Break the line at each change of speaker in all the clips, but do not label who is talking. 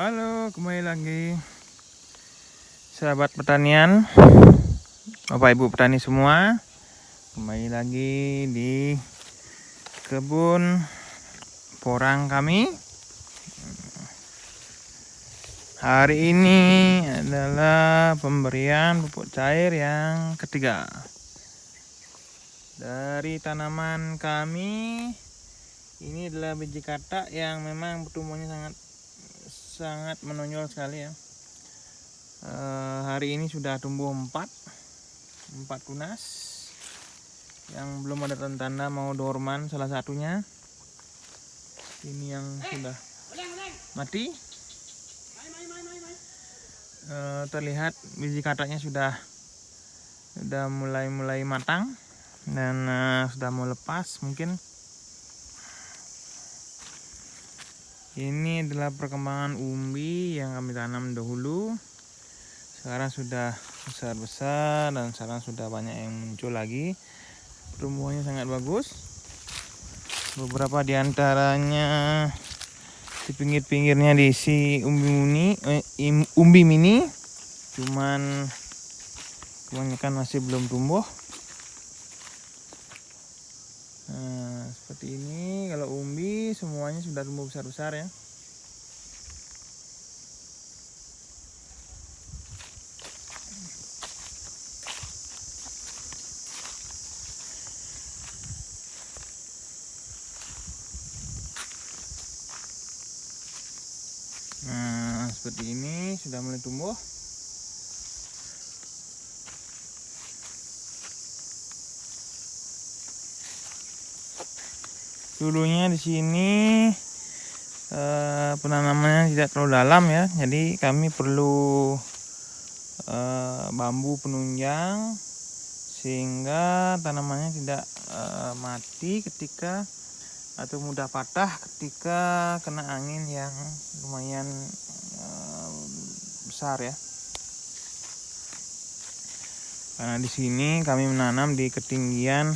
Halo, kembali lagi sahabat pertanian, Bapak Ibu petani semua. Kembali lagi di kebun porang kami. Hari ini adalah pemberian pupuk cair yang ketiga dari tanaman kami. Ini adalah biji katak yang memang pertumbuhannya sangat menonjol sekali ya. Hari ini sudah tumbuh 4 tunas yang belum ada tanda mau dorman, salah satunya ini yang sudah mati. Terlihat biji kataknya sudah mulai matang dan sudah mau lepas mungkin. Ini adalah perkembangan umbi yang kami tanam dahulu. Sekarang sudah besar-besar dan sekarang sudah banyak yang muncul lagi. Pertumbuhannya sangat bagus. Beberapa diantaranya di pinggir-pinggirnya diisi umbi mini. Cuman kebanyakan masih belum tumbuh. Nah, seperti ini. Kalau umbi semuanya sudah tumbuh besar-besar ya. Nah, seperti ini sudah mulai tumbuh. Dulunya di sini penanamannya tidak terlalu dalam ya, jadi kami perlu bambu penunjang sehingga tanamannya tidak mati ketika atau mudah patah ketika kena angin yang lumayan besar ya. Karena di sini kami menanam di ketinggian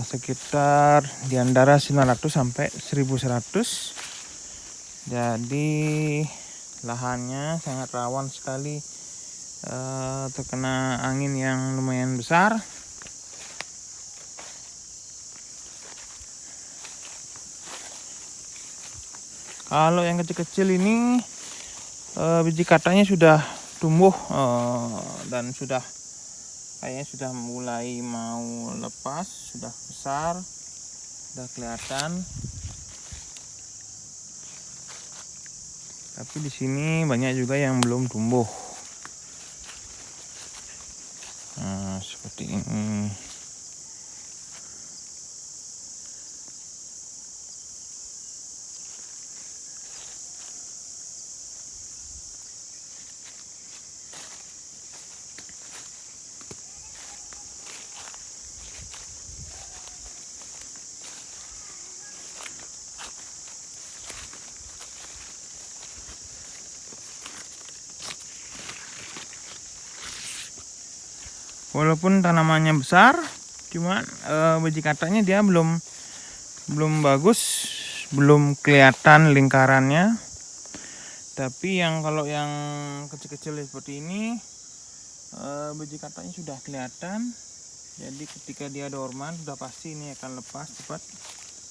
sekitar di antara 900 sampai 1100. Jadi lahannya sangat rawan sekali terkena angin yang lumayan besar. Kalau yang kecil-kecil ini biji kataknya sudah tumbuh dan kayaknya sudah mulai mau lepas, sudah besar, sudah kelihatan. Tapi di sini banyak juga yang belum tumbuh. Nah, seperti ini. Walaupun tanamannya besar, cuman biji kataknya dia belum bagus, belum kelihatan lingkarannya. Tapi kalau yang kecil-kecil seperti ini, biji kataknya sudah kelihatan. Jadi ketika dia dorman sudah pasti ini akan lepas cepat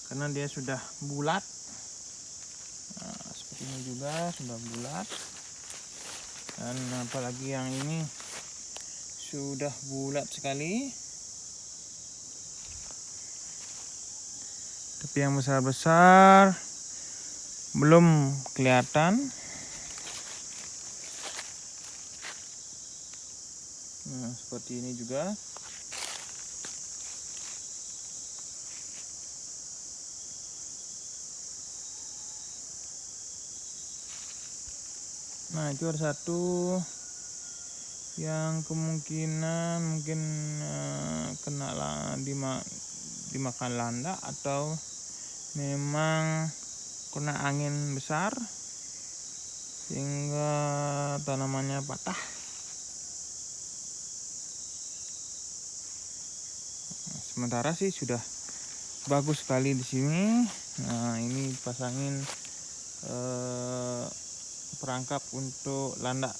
karena dia sudah bulat. Nah, seperti ini juga sudah bulat. Dan apalagi yang ini sudah bulat sekali. Tapi yang besar-besar belum kelihatan. Nah, seperti ini juga. Nah, itu ada satu yang kemungkinan mungkin kena dimakan landak atau memang kena angin besar sehingga tanamannya patah. Sementara sih sudah bagus sekali di sini. Nah, ini pasangin perangkap untuk landak.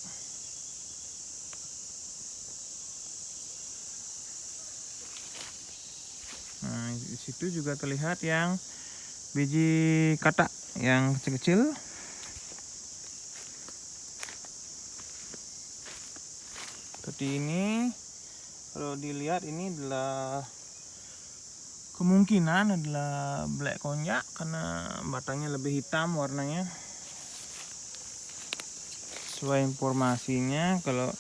Nah, di situ juga terlihat yang biji katak yang kecil-kecil. Seperti ini. Kalau dilihat ini adalah kemungkinan adalah black konjak karena batangnya lebih hitam warnanya. Sesuai informasinya kalau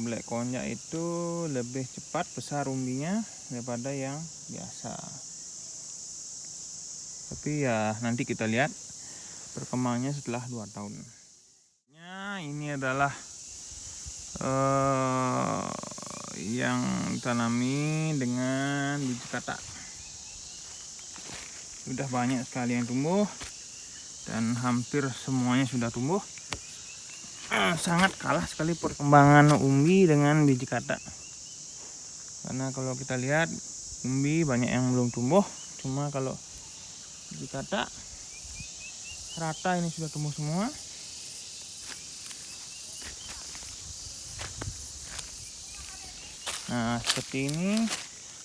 black konjak itu lebih cepat besar umbinya daripada yang biasa. Tapi ya nanti kita lihat perkembangannya setelah 2 tahun. Ini adalah yang ditanami dengan biji katak. Sudah banyak sekali yang tumbuh dan hampir semuanya sudah tumbuh. Sangat kalah sekali perkembangan umbi dengan biji katak. Karena kalau kita lihat umbi banyak yang belum tumbuh, cuma kalau biji katak rata ini sudah tumbuh semua. Nah, seperti ini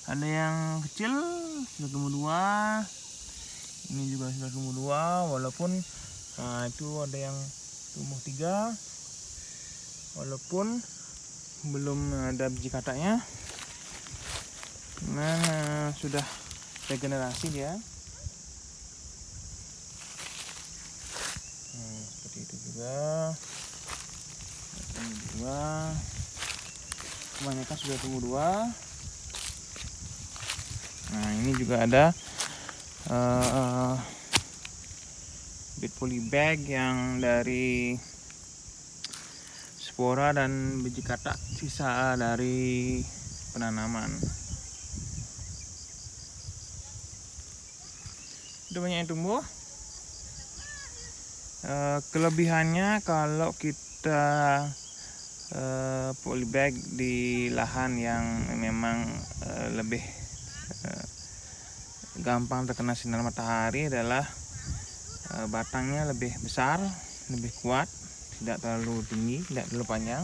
ada yang kecil sudah tumbuh 2, ini juga sudah tumbuh 2, walaupun itu ada yang tumbuh 3, walaupun belum ada biji kataknya. Nah, sudah regenerasi dia. Seperti itu juga. Ini juga. Kebanyakan sudah tumbuh 2. Nah, ini juga ada bit polybag yang dari spora dan biji katak sisa dari penanaman. Sudah banyak yang tumbuh. Kelebihannya kalau kita polybag di lahan yang memang lebih gampang terkena sinar matahari adalah batangnya lebih besar, lebih kuat, tidak terlalu tinggi, tidak terlalu panjang.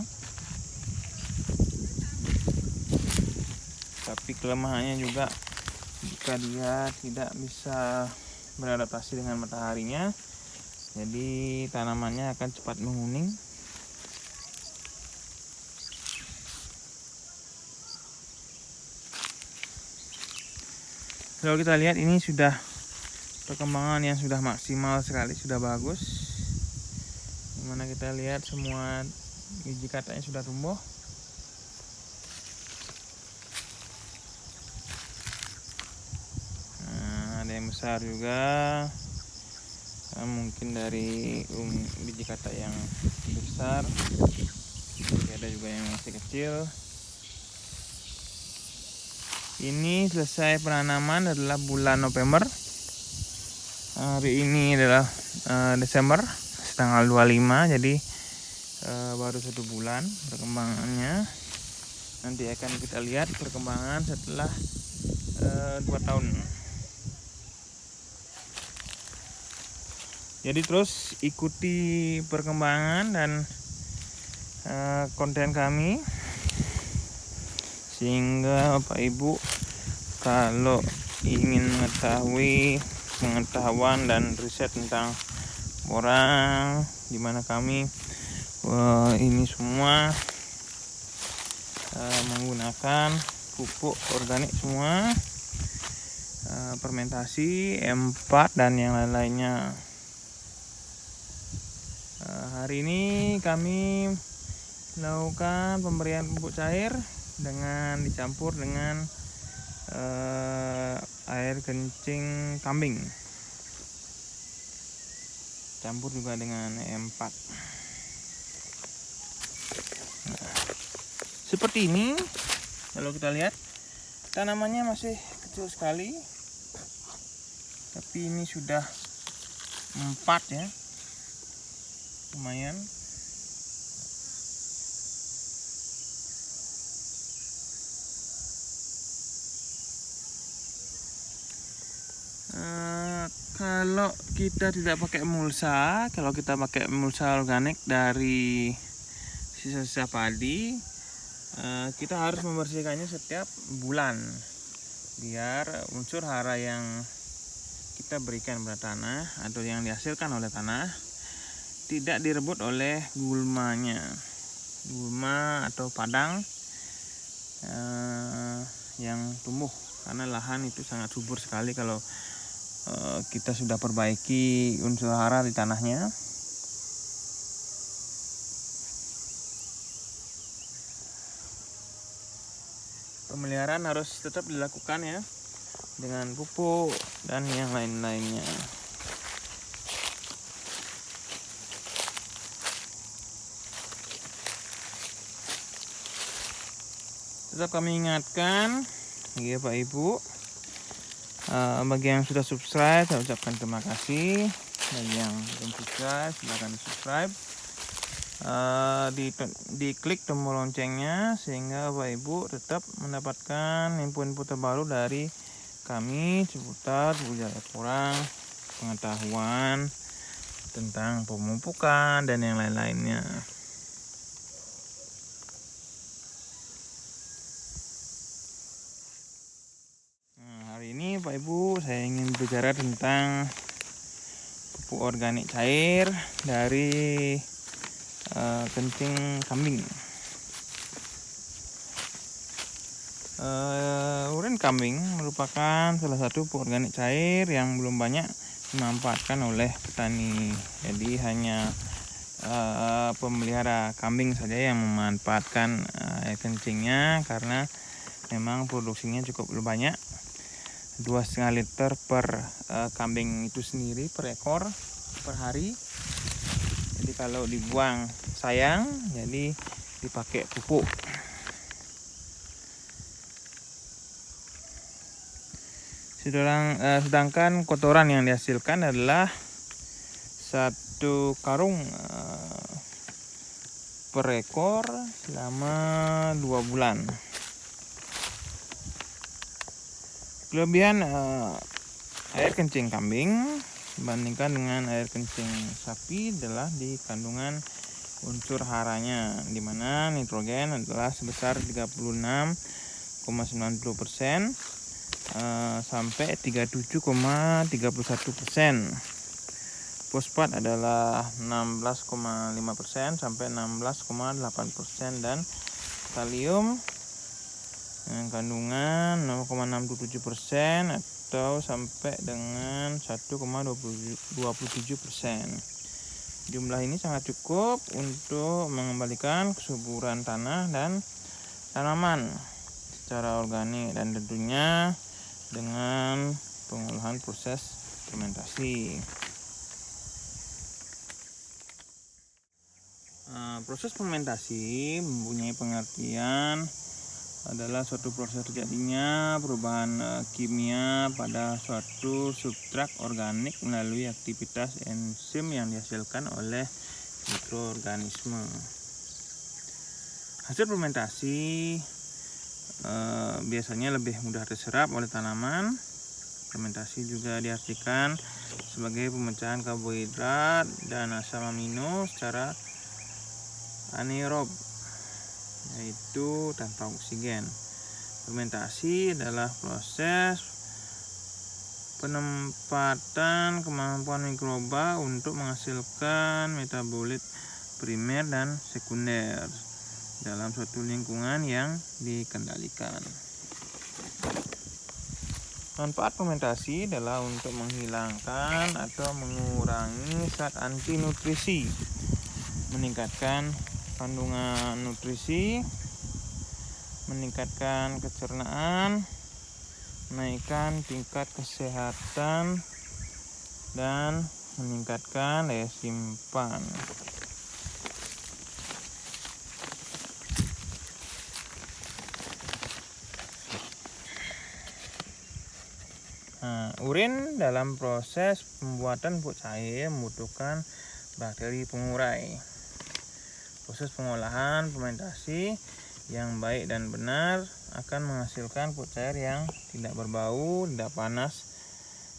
Tapi kelemahannya juga jika dia tidak bisa beradaptasi dengan mataharinya, jadi tanamannya akan cepat menguning. Kalau kita lihat ini sudah perkembangan yang sudah maksimal sekali, sudah bagus. Dimana kita lihat semua biji kataknya sudah tumbuh. Nah, ada yang besar juga. Mungkin dari biji katak yang besar. Ada juga yang masih kecil. Ini selesai penanaman adalah bulan November. Hari ini adalah Desember, tanggal 25, jadi baru 1 bulan perkembangannya. Nanti akan kita lihat perkembangan setelah 2 tahun. Jadi terus ikuti perkembangan dan konten kami, sehingga Bapak Ibu kalau ingin mengetahui pengetahuan dan riset tentang porang, dimana kami ini semua menggunakan pupuk organik semua, fermentasi, M4 dan yang lain-lainnya. Hari ini kami melakukan pemberian pupuk cair dengan dicampur dengan air kencing kambing, campur juga dengan M4. Nah, seperti ini. Kalau kita lihat tanamannya masih kecil sekali, tapi ini sudah 4 ya, lumayan. Kalau kita tidak pakai mulsa, kalau kita pakai mulsa organik dari sisa-sisa padi, kita harus membersihkannya setiap bulan biar unsur hara yang kita berikan pada tanah atau yang dihasilkan oleh tanah tidak direbut oleh gulma atau padang yang tumbuh, karena lahan itu sangat subur sekali kalau kita sudah perbaiki unsur hara di tanahnya. Pemeliharaan harus tetap dilakukan ya, dengan pupuk dan yang lain-lainnya. Tetap kami ingatkan ya Pak Ibu, bagi yang sudah subscribe saya ucapkan terima kasih. Bagi yang belum subscribe silahkan di subscribe, diklik tombol loncengnya sehingga Bapak Ibu tetap mendapatkan info-info terbaru dari kami seputar budaya kurang, pengetahuan tentang pemupukan dan yang lain-lainnya. Hari ini Pak Ibu saya ingin bicara tentang pupuk organik cair dari kencing kambing. Urin kambing merupakan salah satu pupuk organik cair yang belum banyak dimanfaatkan oleh petani. Jadi hanya pemelihara kambing saja yang memanfaatkan air kencingnya, karena memang produksinya cukup banyak, 2,5 liter per kambing itu sendiri per ekor per hari. Jadi kalau dibuang sayang, jadi dipakai pupuk. Sedangkan kotoran yang dihasilkan adalah 1 karung per ekor selama 2 bulan. Kelebihan air kencing kambing dibandingkan dengan air kencing sapi adalah di kandungan unsur haranya, di mana nitrogen adalah sebesar 36,90% sampai 37,31%. Fosfat adalah 16,5% sampai 16,8%, dan kalium dengan kandungan 0,67% atau sampai dengan 1,27%. Jumlah ini sangat cukup untuk mengembalikan kesuburan tanah dan tanaman secara organik, dan tentunya dengan pengolahan proses fermentasi. Proses fermentasi mempunyai pengertian adalah suatu proses terjadinya perubahan kimia pada suatu substrat organik melalui aktivitas enzim yang dihasilkan oleh mikroorganisme. Hasil fermentasi biasanya lebih mudah terserap oleh tanaman. Fermentasi juga diartikan sebagai pemecahan karbohidrat dan asam amino secara anaerob, yaitu tanpa oksigen. Fermentasi adalah proses penempatan kemampuan mikroba untuk menghasilkan metabolit primer dan sekunder dalam suatu lingkungan yang dikendalikan. Manfaat fermentasi adalah untuk menghilangkan atau mengurangi zat anti nutrisi, meningkatkan kandungan nutrisi, meningkatkan kecernaan, menaikkan tingkat kesehatan, dan meningkatkan daya simpan. Urin dalam proses pembuatan pupuk cair membutuhkan bakteri pengurai. Proses pengolahan fermentasi yang baik dan benar akan menghasilkan pupuk cair yang tidak berbau, tidak panas,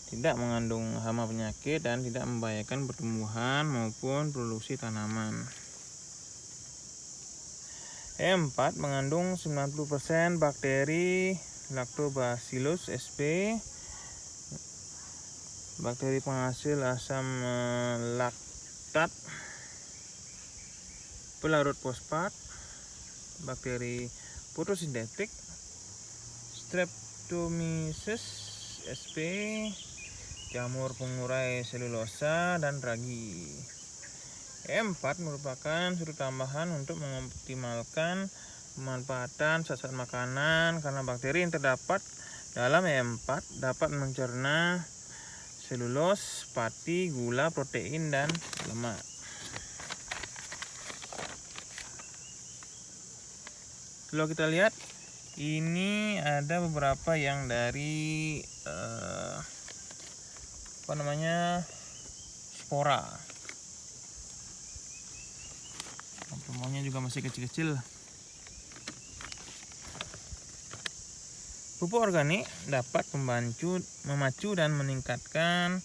tidak mengandung hama penyakit dan tidak membahayakan pertumbuhan maupun produksi tanaman. E4 mengandung 90% bakteri Lactobacillus sp, bakteri penghasil asam laktat, pelarut fosfat, bakteri fotosintetik, Streptomyces sp, jamur pengurai selulosa, dan ragi. E4 merupakan sudut tambahan untuk mengoptimalkan pemanfaatan zat-zat makanan karena bakteri yang terdapat dalam E4 dapat mencerna selulos, pati, gula, protein, dan lemak. Kalau kita lihat, ini ada beberapa yang dari spora. Semuanya juga masih kecil-kecil. Pupuk organik dapat memacu dan meningkatkan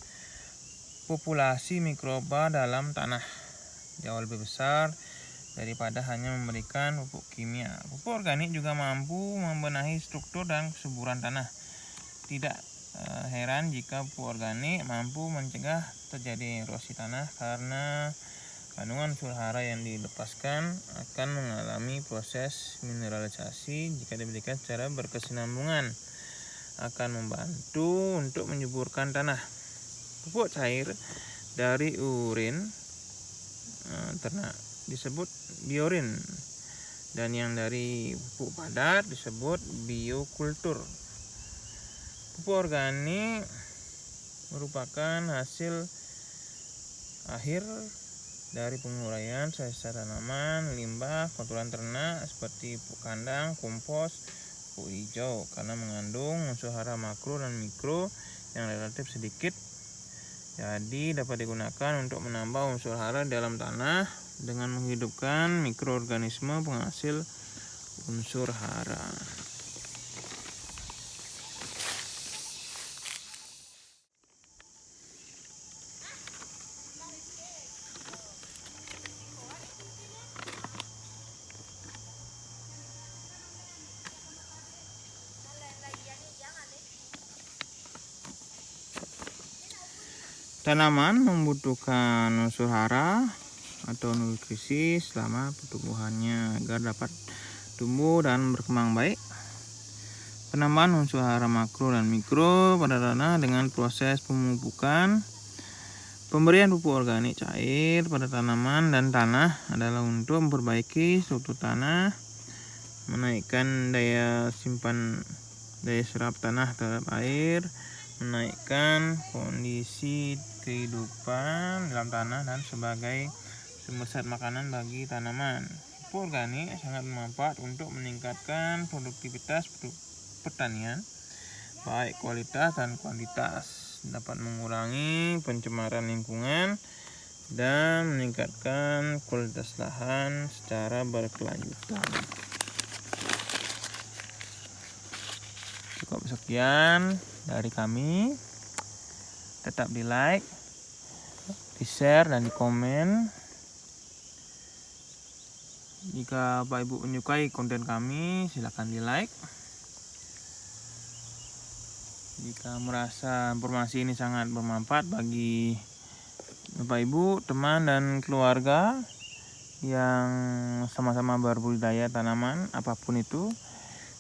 populasi mikroba dalam tanah jauh lebih besar daripada hanya memberikan pupuk kimia. Pupuk organik juga mampu membenahi struktur dan kesuburan tanah. Tidak heran jika pupuk organik mampu mencegah terjadi erosi tanah karena kandungan unsur hara yang dilepaskan akan mengalami proses mineralisasi. Jika diberikan secara berkesinambungan akan membantu untuk menyuburkan tanah. Pupuk cair dari urin ternak disebut biorin, dan yang dari pupuk padat disebut biokultur. Pupuk organik merupakan hasil akhir dari penguraian sisa tanaman, limbah, kotoran ternak seperti pupuk kandang, kompos, pupuk hijau karena mengandung unsur hara makro dan mikro yang relatif sedikit. Jadi dapat digunakan untuk menambah unsur hara dalam tanah dengan menghidupkan mikroorganisme penghasil unsur hara. Tanaman membutuhkan unsur hara atau nutrisi selama pertumbuhannya agar dapat tumbuh dan berkembang baik. Penambahan unsur hara makro dan mikro pada tanah dengan proses pemupukan. Pemberian pupuk organik cair pada tanaman dan tanah adalah untuk memperbaiki struktur tanah, menaikkan daya serap tanah terhadap air, menaikkan kondisi kehidupan dalam tanah dan sebagai sumber zat makanan bagi tanaman. Pupuk organik sangat bermanfaat untuk meningkatkan produktivitas pertanian, baik kualitas dan kuantitas, dapat mengurangi pencemaran lingkungan dan meningkatkan kualitas lahan secara berkelanjutan. Cukup sekian dari kami. Tetap di like, di share, dan di komen. Jika Bapak Ibu menyukai konten kami, silakan di like. Jika merasa informasi ini sangat bermanfaat bagi Bapak Ibu, teman, dan keluarga yang sama-sama berbudidaya tanaman apapun itu,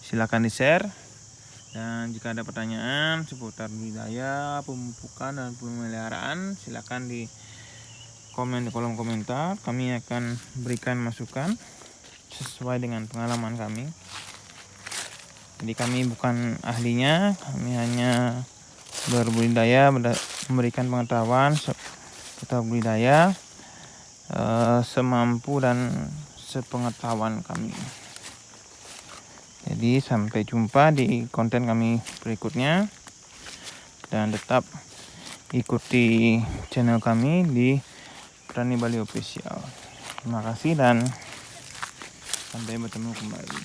silakan di share. Dan jika ada pertanyaan seputar budidaya, pemupukan, dan pemeliharaan, silakan di komen di kolom komentar. Kami akan berikan masukan sesuai dengan pengalaman kami. Jadi kami bukan ahlinya, kami hanya berbudidaya, memberikan pengetahuan seputar budidaya semampu dan sepengetahuan kami. Jadi sampai jumpa di konten kami berikutnya, dan tetap ikuti channel kami di Petani Bali Official. Terima kasih dan sampai bertemu kembali.